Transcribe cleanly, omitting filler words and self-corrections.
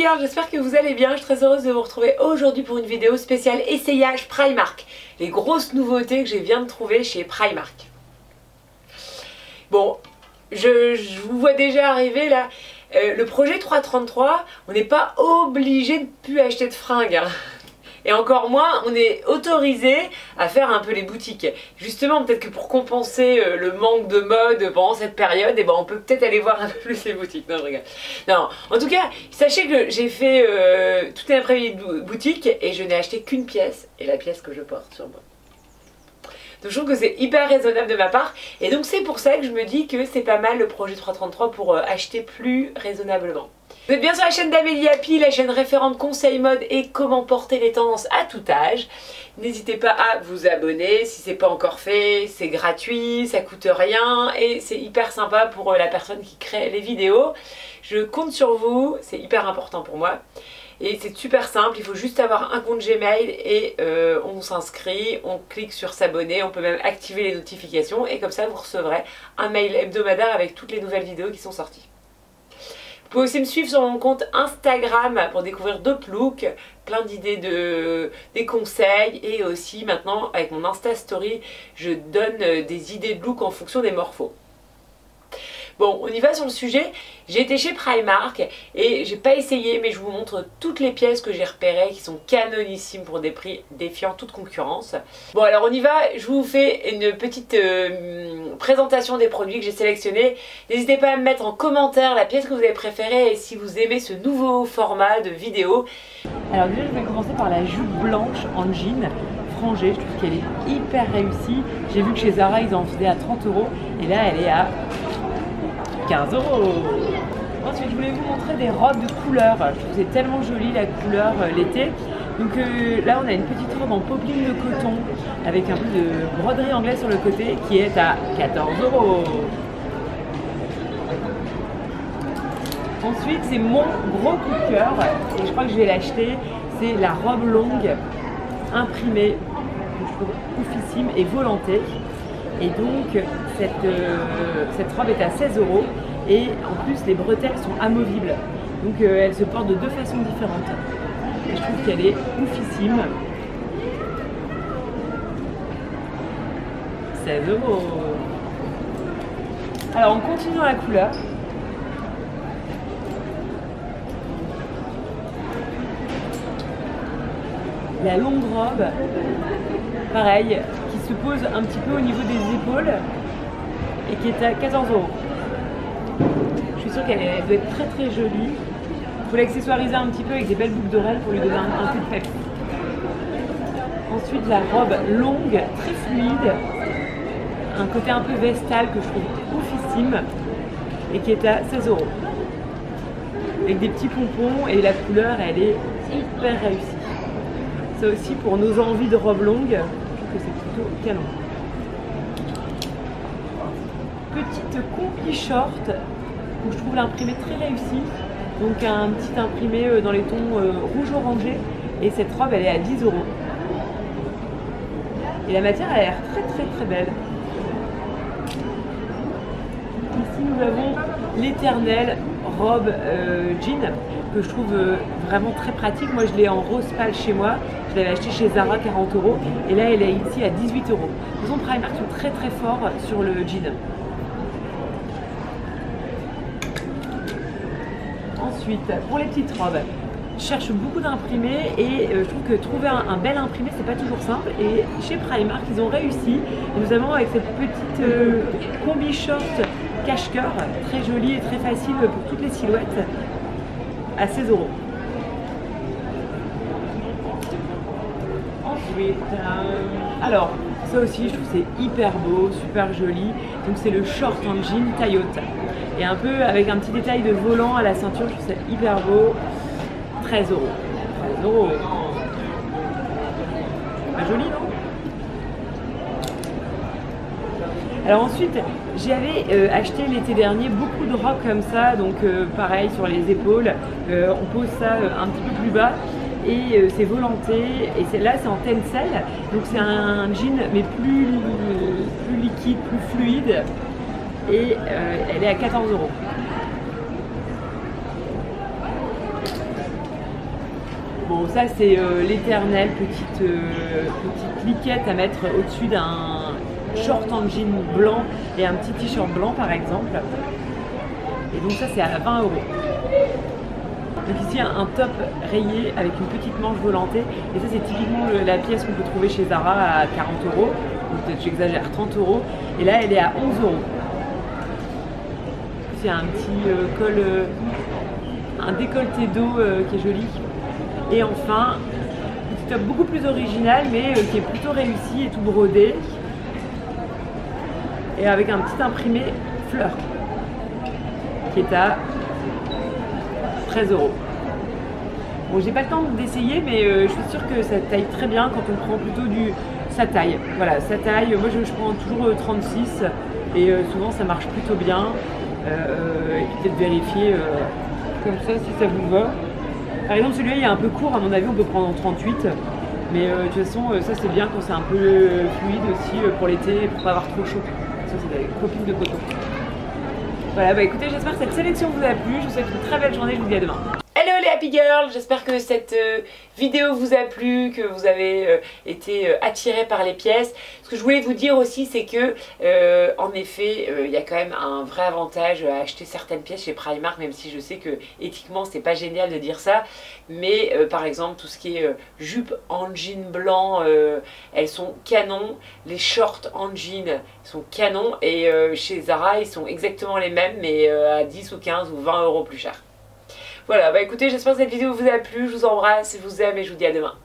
meilleurs, j'espère que vous allez bien. Je suis très heureuse de vous retrouver aujourd'hui pour une vidéo spéciale essayage Primark. Les grosses nouveautés que je viens de trouver chez Primark. Bon, je vous vois déjà arriver là. Le projet 333, on n'est pas obligé de plus acheter de fringues. Hein. Et encore moins, on est autorisé à faire un peu les boutiques. Justement, peut-être que pour compenser le manque de mode pendant cette période, on peut peut-être aller voir un peu plus les boutiques. Non, je rigole. Non, en tout cas, sachez que j'ai fait toute une après-midi de boutique et je n'ai acheté qu'une pièce, et la pièce que je porte sur moi. Donc je trouve que c'est hyper raisonnable de ma part. Et donc c'est pour ça que je me dis que c'est pas mal le projet 333 pour acheter plus raisonnablement. Vous êtes bien sur la chaîne d'Amélie Happy, la chaîne référente conseil mode et comment porter les tendances à tout âge. N'hésitez pas à vous abonner si c'est pas encore fait, c'est gratuit, ça coûte rien et c'est hyper sympa pour la personne qui crée les vidéos. Je compte sur vous, c'est hyper important pour moi. Et c'est super simple, il faut juste avoir un compte Gmail et on s'inscrit, on clique sur s'abonner, on peut même activer les notifications et comme ça vous recevrez un mail hebdomadaire avec toutes les nouvelles vidéos qui sont sorties. Vous pouvez aussi me suivre sur mon compte Instagram pour découvrir d'autres looks, plein d'idées, des conseils et aussi maintenant avec mon Insta Story, je donne des idées de look en fonction des morphos. Bon, on y va sur le sujet. J'ai été chez Primark et j'ai pas essayé, mais je vous montre toutes les pièces que j'ai repérées qui sont canonissimes pour des prix défiant toute concurrence. Bon, alors on y va. Je vous fais une petite présentation des produits que j'ai sélectionnés. N'hésitez pas à me mettre en commentaire la pièce que vous avez préférée et si vous aimez ce nouveau format de vidéo. Alors déjà, je vais commencer par la jupe blanche en jean frangée. Je trouve qu'elle est hyper réussie. J'ai vu que chez Zara, ils en faisaient à 30 € et là, elle est à 15 €. Ensuite, je voulais vous montrer des robes de couleur. Je trouve que c'est tellement joli la couleur l'été. Donc là, on a une petite robe en popeline de coton avec un peu de broderie anglaise sur le côté qui est à 14 €. Ensuite, c'est mon gros coup de cœur et je crois que je vais l'acheter. C'est la robe longue imprimée que je trouve oufissime et volantée. Et donc cette robe est à 16 € et en plus les bretelles sont amovibles. Donc elle se porte de deux façons différentes. Et je trouve qu'elle est oufissime. 16 €. Alors on continue dans la couleur. La longue robe, pareil, qui se pose un petit peu au niveau des épaules et qui est à 14 €. Je suis sûre qu'elle doit être très très jolie. Il faut l'accessoiriser un petit peu avec des belles boucles d'oreilles pour lui donner un peu de pep. Ensuite la robe longue, très fluide, un côté un peu vestal que je trouve oufissime et qui est à 16 €. Avec des petits pompons et la couleur elle est hyper réussie. Ça aussi pour nos envies de robe longue, je trouve que c'est plutôt canon. Petite combi short où je trouve l'imprimé très réussi. Donc un petit imprimé dans les tons rouge orangé et cette robe elle est à 10 €. Et la matière elle a l'air très très très belle. Ici nous avons l'éternelle robe jean que je trouve vraiment très pratique. Moi je l'ai en rose pâle chez moi. Je l'avais acheté chez Zara 40 € et là elle est ici à 18 €. De toute façon Primark sont très très forts sur le jean. Ensuite pour les petites robes, je cherche beaucoup d'imprimés et je trouve que trouver un bel imprimé c'est pas toujours simple et chez Primark ils ont réussi. Et nous avons avec cette petite combi short cache-cœur très jolie et très facile pour toutes les silhouettes à 16 €. Ensuite, alors ça aussi je trouve c'est hyper beau, super joli. Donc c'est le short en jean taille haute et un peu avec un petit détail de volant à la ceinture. Je trouve ça hyper beau. 13 €. 13 €. Pas joli non? Alors ensuite, j'avais acheté l'été dernier beaucoup de robes comme ça, donc pareil sur les épaules, on pose ça un petit peu plus bas et c'est volanté et là c'est en tencel, donc c'est un jean mais plus liquide, plus fluide et elle est à 14 €. Bon, ça c'est l'éternelle petite liquette à mettre au-dessus d'un short en jean blanc et un petit t-shirt blanc par exemple. Et donc ça c'est à 20 €. Donc ici un top rayé avec une petite manche volantée. Et ça c'est typiquement la pièce qu'on peut trouver chez Zara à 40 €. Ou peut-être j'exagère, 30 €. Et là elle est à 11 €. C'est un petit col, un décolleté dos qui est joli. Et enfin, un petit top beaucoup plus original mais qui est plutôt réussi et tout brodé. Et avec un petit imprimé fleur qui est à 13 €. Bon, j'ai pas le temps d'essayer, mais je suis sûre que ça taille très bien quand on prend plutôt sa taille. Voilà, sa taille, moi je prends toujours 36 et souvent ça marche plutôt bien. Et puis peut-être vérifier comme ça si ça vous va. Par exemple, celui-là il est un peu court, à mon avis on peut prendre en 38. Mais de toute façon, ça c'est bien quand c'est un peu fluide aussi pour l'été, pour pas avoir trop chaud. Ça c'est des copines de coton. Voilà, bah écoutez, j'espère que cette sélection vous a plu. Je vous souhaite une très belle journée, je vous dis à demain. Hello les Happy Girls, j'espère que cette vidéo vous a plu, que vous avez été attirés par les pièces. Ce que je voulais vous dire aussi, c'est que en effet, il y a quand même un vrai avantage à acheter certaines pièces chez Primark, même si je sais que éthiquement c'est pas génial de dire ça. Mais par exemple, tout ce qui est jupe en jean blanc, elles sont canon. Les shorts en jean sont canons. Et chez Zara, ils sont exactement les mêmes, mais à 10 ou 15 ou 20 € plus cher. Voilà, bah écoutez, j'espère que cette vidéo vous a plu, je vous embrasse, je vous aime et je vous dis à demain.